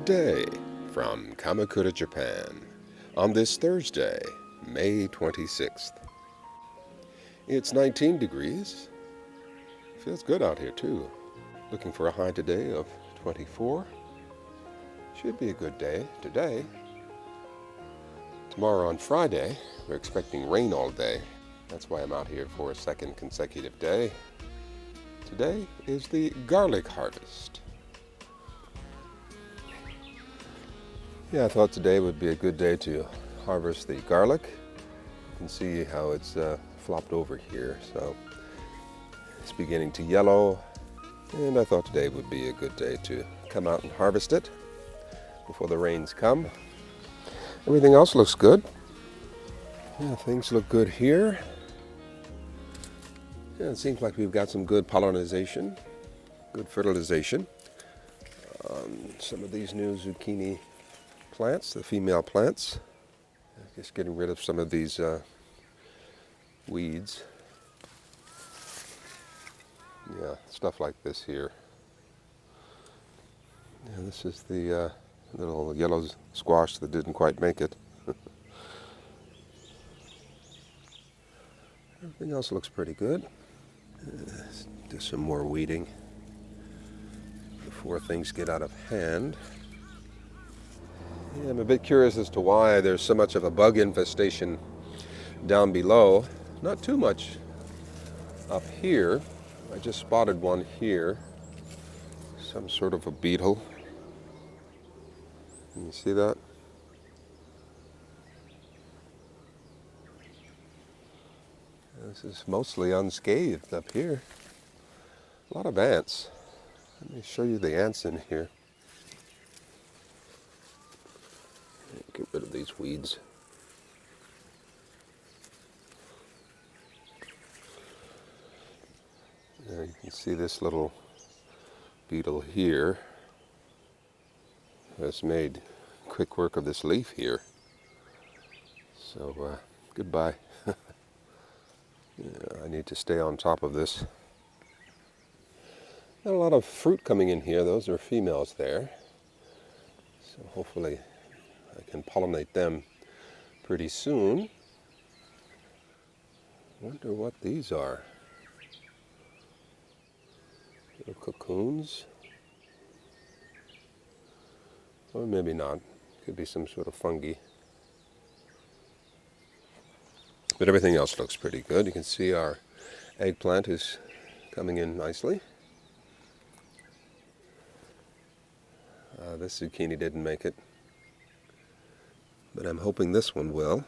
today from Kamakura, Japan, on this Thursday, May 26th. It's 19 degrees. Feels good out here too. Looking for a high today of 24. Should be a good day today. Tomorrow on Friday, we're expecting rain all day. That's why I'm out here for a second consecutive day. Today is the garlic harvest. Yeah, I thought today would be a good day to harvest the garlic. You can see how it's flopped over here, so it's beginning to yellow, and I thought today would be a good day to come out and harvest it before the rains come. Everything else looks good. Yeah, things look good here. Yeah, it seems like we've got some good pollination, good fertilization on some of these new zucchini plants, the female plants. Just getting rid of some of these weeds. Yeah, stuff like this here. Yeah, this is the little yellow squash that didn't quite make it. Everything else looks pretty good. Let's do some more weeding before things get out of hand. Yeah, I'm a bit curious as to why there's so much of a bug infestation down below. Not too much up here. I just spotted one here. Some sort of a beetle. Can you see that? This is mostly unscathed up here. A lot of ants. Let me show you the ants in here. Get rid of these weeds. Now you can see this little beetle here has made quick work of this leaf here. So goodbye. Yeah, I need to stay on top of this. Got a lot of fruit coming in here. Those are females there. So hopefully I can pollinate them pretty soon. Wonder what these are. Little cocoons. Or maybe not. Could be some sort of fungi. But everything else looks pretty good. You can see our eggplant is coming in nicely. This zucchini didn't make it, but I'm hoping this one will.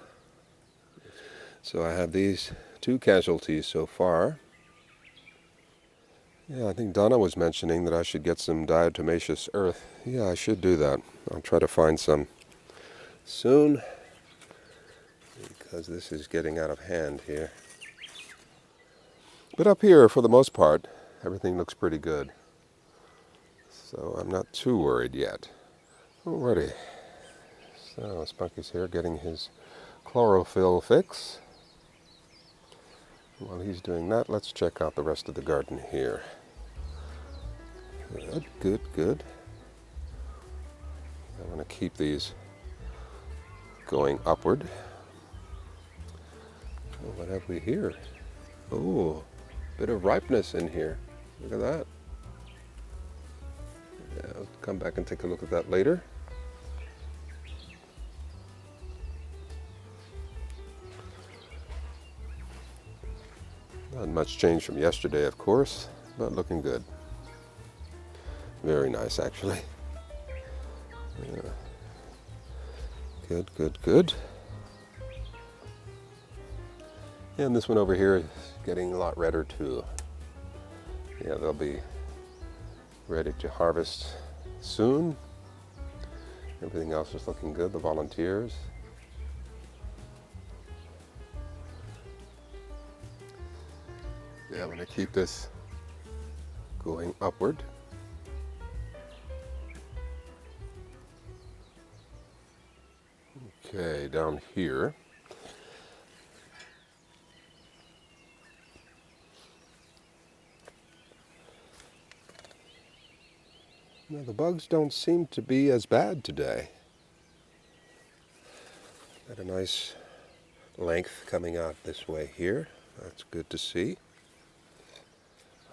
So I have these two casualties so far. Yeah, I think Donna was mentioning that I should get some diatomaceous earth. Yeah, I should do that. I'll try to find some soon, because this is getting out of hand here. But up here, for the most part, everything looks pretty good. So I'm not too worried yet. Alrighty. So Spunky's here getting his chlorophyll fix. While he's doing that, let's check out the rest of the garden here. Good, good, good. I want to keep these going upward. Oh, what have we here? Oh, bit of ripeness in here. Look at that. Yeah, I'll come back and take a look at that later. Not much change from yesterday, of course, but looking good. Very nice, actually. Yeah. Good, good, good. And this one over here is getting a lot redder too. Yeah, they'll be ready to harvest soon. Everything else is looking good, the volunteers. Yeah, I'm going to keep this going upward. Okay, down here. Now the bugs don't seem to be as bad today. Got a nice length coming out this way here. That's good to see.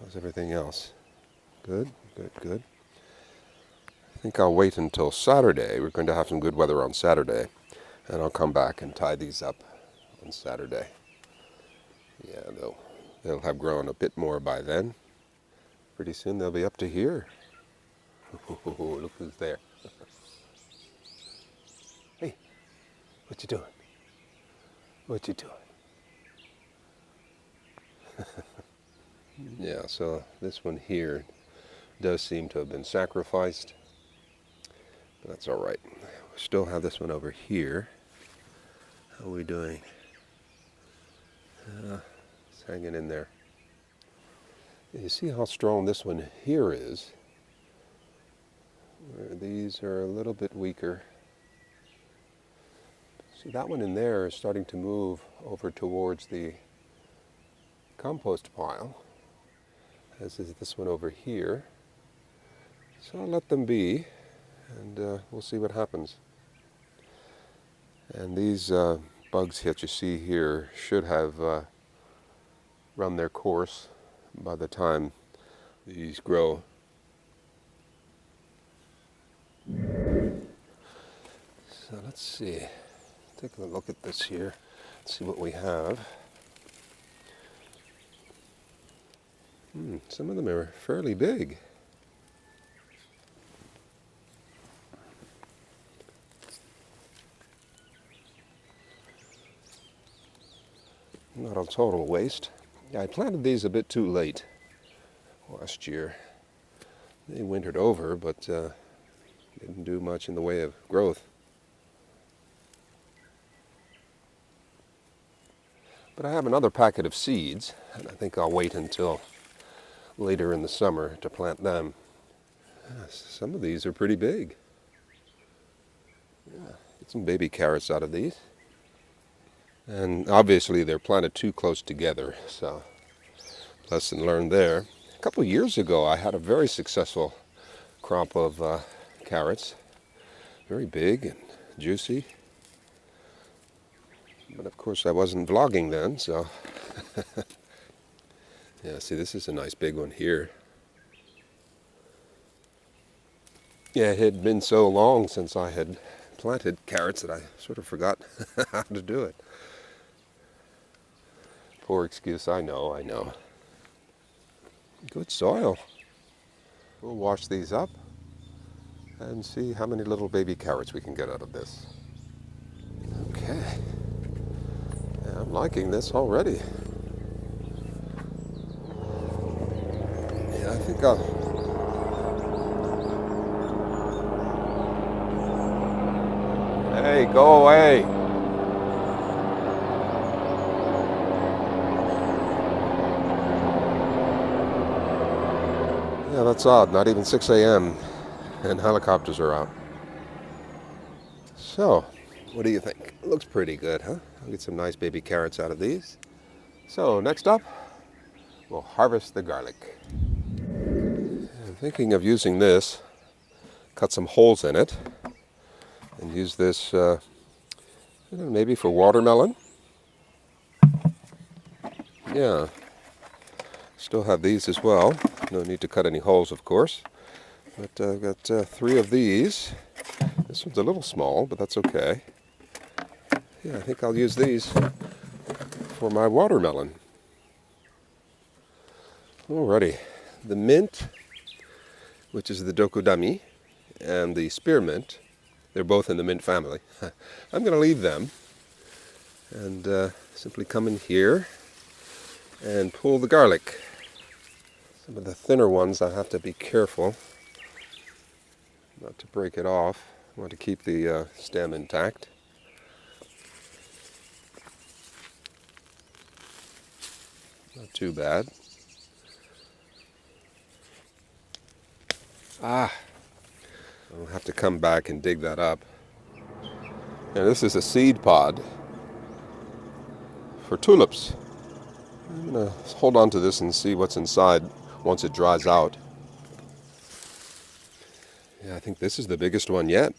How's everything else? Good, good, good. I think I'll wait until Saturday. We're going to have some good weather on Saturday. And I'll come back and tie these up on Saturday. Yeah, they'll have grown a bit more by then. Pretty soon they'll be up to here. Look who's there. Hey, what you doing? What you doing? Yeah, so this one here does seem to have been sacrificed. But that's all right. We still have this one over here. How are we doing? It's hanging in there. You see how strong this one here is? Where these are a little bit weaker. See, that one in there is starting to move over towards the compost pile, as is this one over here. So I'll let them be, and we'll see what happens. And these bugs that you see here should have run their course by the time these grow. So let's see. Take a look at this here. Let's see what we have. Some of them are fairly big. Not a total waste. Yeah, I planted these a bit too late last year. They wintered over, but didn't do much in the way of growth. But I have another packet of seeds, and I think I'll wait until later in the summer to plant them. Some of these are pretty big. Yeah, get some baby carrots out of these. And obviously they're planted too close together, so lesson learned there. A couple of years ago I had a very successful crop of carrots. Very big and juicy. But of course I wasn't vlogging then, so yeah, see, this is a nice big one here. Yeah, it had been so long since I had planted carrots that I sort of forgot how to do it. Poor excuse, I know. Good soil. We'll wash these up and see how many little baby carrots we can get out of this. Okay. Yeah, I'm liking this already. Yeah, I think I'll... Hey, go away! Yeah, that's odd. Not even 6 a.m. and helicopters are out. So, what do you think? It looks pretty good, huh? I'll get some nice baby carrots out of these. So, next up, we'll harvest the garlic. I'm thinking of using this, cut some holes in it, and use this maybe for watermelon. Yeah. Still have these as well. No need to cut any holes, of course. But I've got 3 of these. This one's a little small, but that's okay. Yeah, I think I'll use these for my watermelon. Alrighty. The mint, which is the dokudami, and the spearmint, they're both in the mint family. I'm going to leave them and simply come in here and pull the garlic. Some of the thinner ones I have to be careful not to break it off. I want to keep the stem intact. Not too bad. I'll have to come back and dig that up. And this is a seed pod for tulips. I'm going to hold on to this and see what's inside once it dries out. Yeah, I think this is the biggest one yet.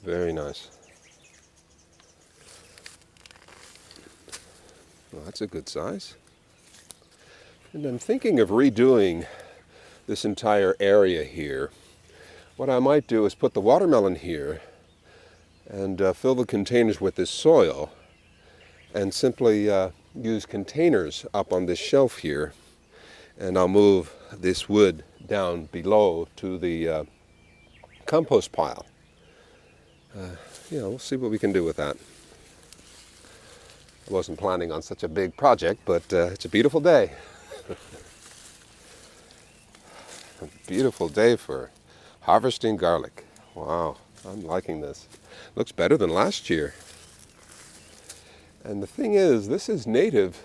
Very nice. Well, that's a good size. And I'm thinking of redoing this entire area here. What I might do is put the watermelon here and fill the containers with this soil and simply use containers up on this shelf here. And I'll move this wood down below to the compost pile. We'll see what we can do with that. I wasn't planning on such a big project, but it's a beautiful day. A beautiful day for harvesting garlic. Wow, I'm liking this. Looks better than last year. And the thing is, this is native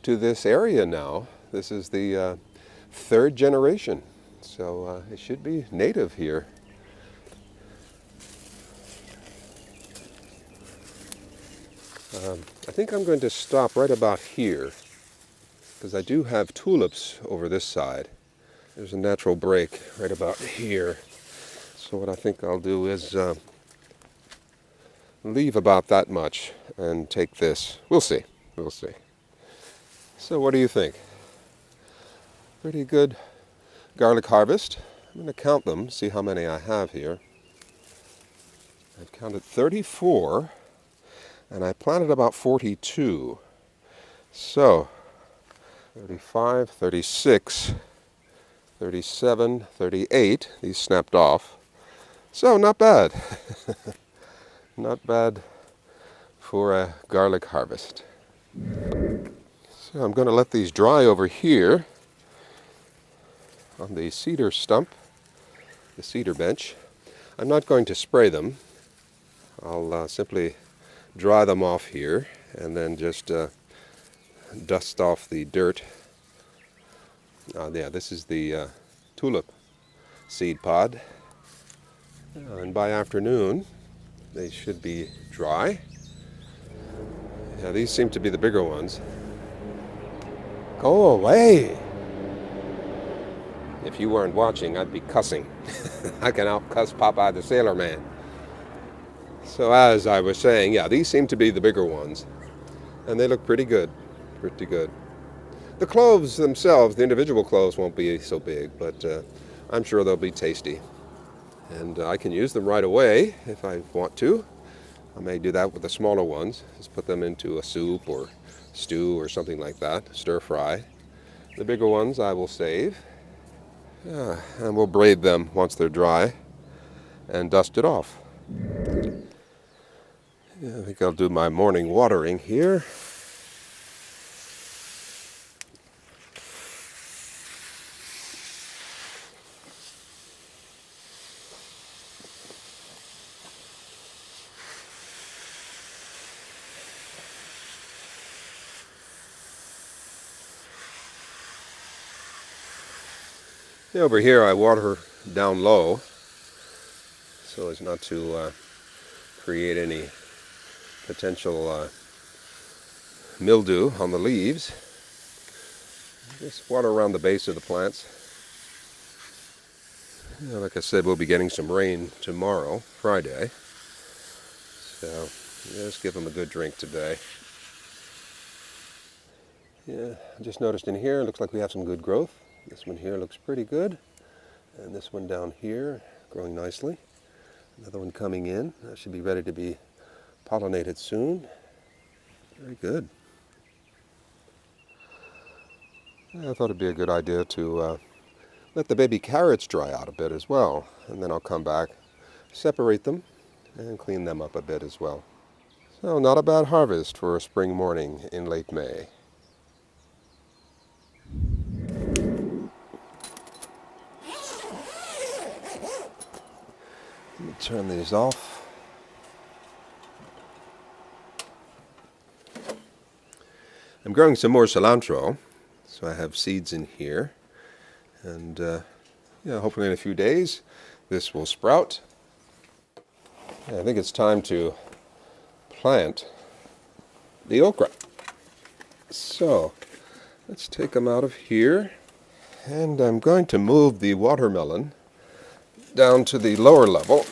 to this area now. This is the third generation, so it should be native here. I think I'm going to stop right about here because I do have tulips over this side. There's a natural break right about here. So what I think I'll do is leave about that much and take this. We'll see. We'll see. So what do you think? Pretty good garlic harvest. I'm going to count them, see how many I have here. I've counted 34. And I planted about 42. So, 35, 36, 37, 38. These snapped off. So, not bad. Not bad for a garlic harvest. So, I'm going to let these dry over here on the cedar stump, the cedar bench. I'm not going to spray them. I'll simply dry them off here and then just dust off the dirt. Yeah, this is the tulip seed pod. And by afternoon they should be dry. Yeah, these seem to be the bigger ones. Go away! If you weren't watching, I'd be cussing. I can out-cuss Popeye the Sailor Man. So as I was saying, yeah, these seem to be the bigger ones. And they look pretty good. Pretty good. The cloves themselves, the individual cloves won't be so big, but I'm sure they'll be tasty. And I can use them right away if I want to. I may do that with the smaller ones. Just put them into a soup or stew or something like that. Stir fry. The bigger ones I will save. And we'll braid them once they're dry and dust it off. Yeah, I think I'll do my morning watering here. Over here I water down low so as not to create any potential mildew on the leaves. Just water around the base of the plants. Like I said, we'll be getting some rain tomorrow, Friday. So just give them a good drink today. Yeah, I just noticed in here, it looks like we have some good growth. This one here looks pretty good. And this one down here, growing nicely. Another one coming in. That should be ready to be pollinated soon. Very good. I thought it'd be a good idea to let the baby carrots dry out a bit as well. And then I'll come back, separate them, and clean them up a bit as well. So not a bad harvest for a spring morning in late May. Let me turn these off. I'm growing some more cilantro, so I have seeds in here. And hopefully in a few days this will sprout. I think it's time to plant the okra. So let's take them out of here. And I'm going to move the watermelon down to the lower level.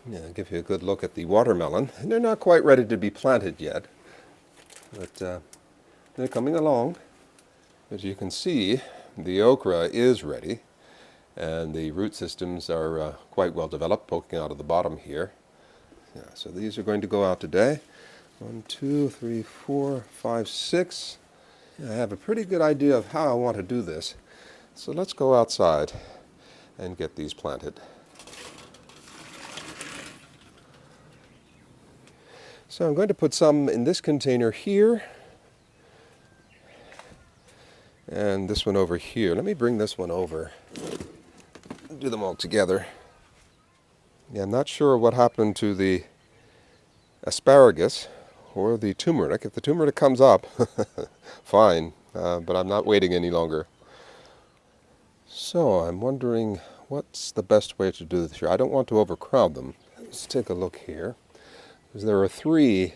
Yeah, I'll give you a good look at the watermelon. And they're not quite ready to be planted yet, but they're coming along. As you can see, the okra is ready, and the root systems are quite well developed, poking out of the bottom here. Yeah, so these are going to go out today. 1, 2, 3, 4, 5, 6. Yeah, I have a pretty good idea of how I want to do this. So let's go outside and get these planted. So I'm going to put some in this container here, and this one over here. Let me bring this one over. Do them all together. Yeah, I'm not sure what happened to the asparagus or the turmeric. If the turmeric comes up, fine, but I'm not waiting any longer. So I'm wondering what's the best way to do this here. I don't want to overcrowd them. Let's take a look here. Because there are 3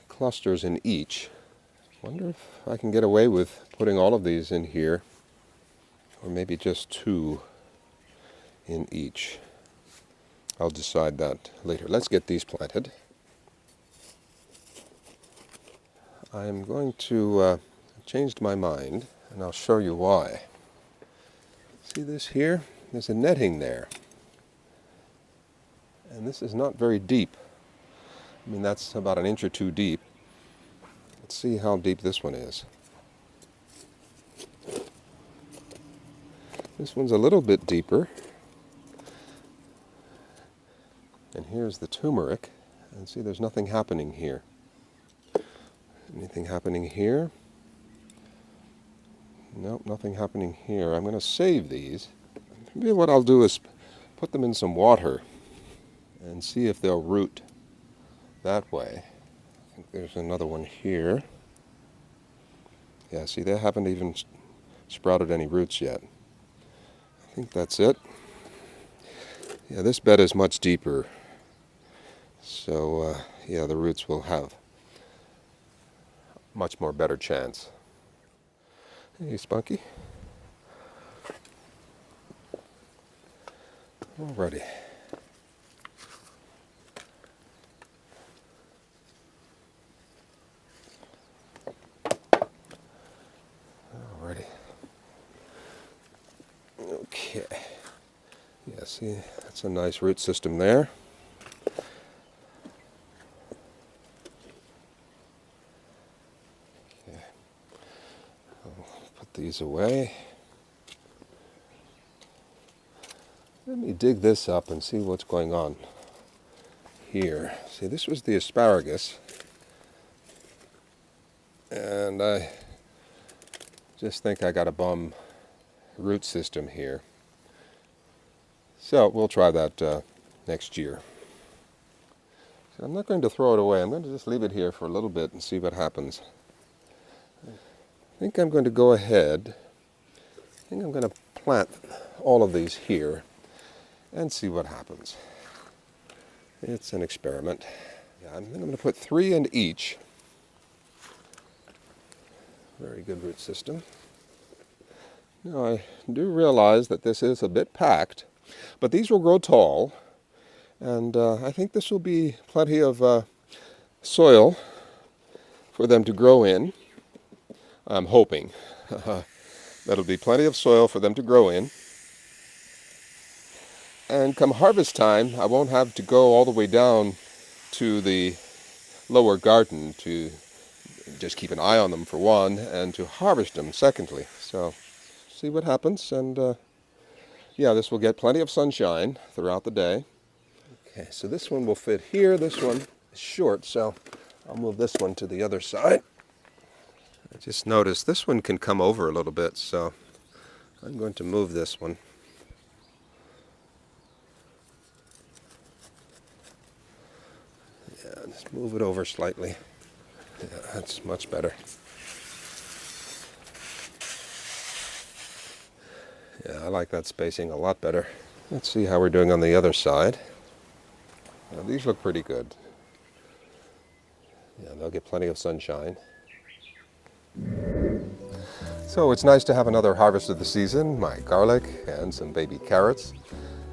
clusters in each. I wonder if I can get away with putting all of these in here, or maybe just 2 in each. I'll decide that later. Let's get these planted. I'm going to change my mind, and I'll show you why. See this here? There's a netting there. And this is not very deep. I mean, that's about 1 or 2 inches deep. Let's see how deep this one is. This one's a little bit deeper. And here's the turmeric. And see, there's nothing happening here. Anything happening here? Nope, nothing happening here. I'm going to save these. Maybe what I'll do is put them in some water and see if they'll root that way. I think there's another one here. Yeah, see, they haven't even sprouted any roots yet. I think that's it. Yeah, this bed is much deeper. So, yeah, the roots will have much more better chance. Hey, Spunky. Alrighty. Alrighty. Okay. Yeah, see, that's a nice root system there. Okay. I'll put these away. Let me dig this up and see what's going on here. See, this was the asparagus. And I just think I got a bum root system here. So we'll try that next year. So I'm not going to throw it away. I'm going to just leave it here for a little bit and see what happens. I think I'm going to go ahead. I think I'm going to plant all of these here and see what happens. It's an experiment. Yeah, I'm going to put 3 in each. Very good root system. Now I do realize that this is a bit packed, but these will grow tall, and I think this will be plenty of soil for them to grow in. I'm hoping that'll be plenty of soil for them to grow in. And come harvest time, I won't have to go all the way down to the lower garden to just keep an eye on them for one, and to harvest them secondly. So see what happens, and yeah, this will get plenty of sunshine throughout the day. Okay, so this one will fit here. This one is short, so I'll move this one to the other side. I just noticed this one can come over a little bit, so I'm going to move this one. Yeah, just move it over slightly. Yeah, that's much better. Yeah, I like that spacing a lot better. Let's see how we're doing on the other side. Now, these look pretty good. Yeah, they'll get plenty of sunshine. So it's nice to have another harvest of the season, my garlic and some baby carrots.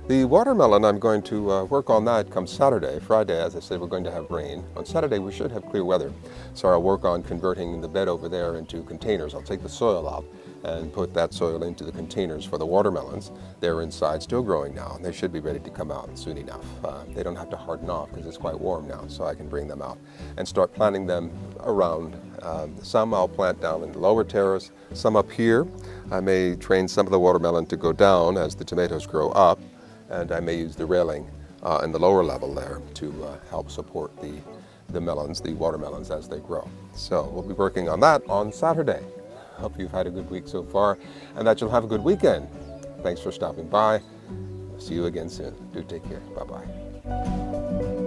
The watermelon, I'm going to work on that come Saturday. Friday, as I said, we're going to have rain. On Saturday, we should have clear weather. So I'll work on converting the bed over there into containers. I'll take the soil out and put that soil into the containers for the watermelons. They're inside, still growing now, and they should be ready to come out soon enough. They don't have to harden off because it's quite warm now, so I can bring them out and start planting them around. Some I'll plant down in the lower terrace, some up here. I may train some of the watermelon to go down as the tomatoes grow up, and I may use the railing in the lower level there to help support the melons, the watermelons, as they grow. So we'll be working on that on Saturday. Hope you've had a good week so far and that you'll have a good weekend. Thanks for stopping by. See you again soon. Do take care. Bye-bye.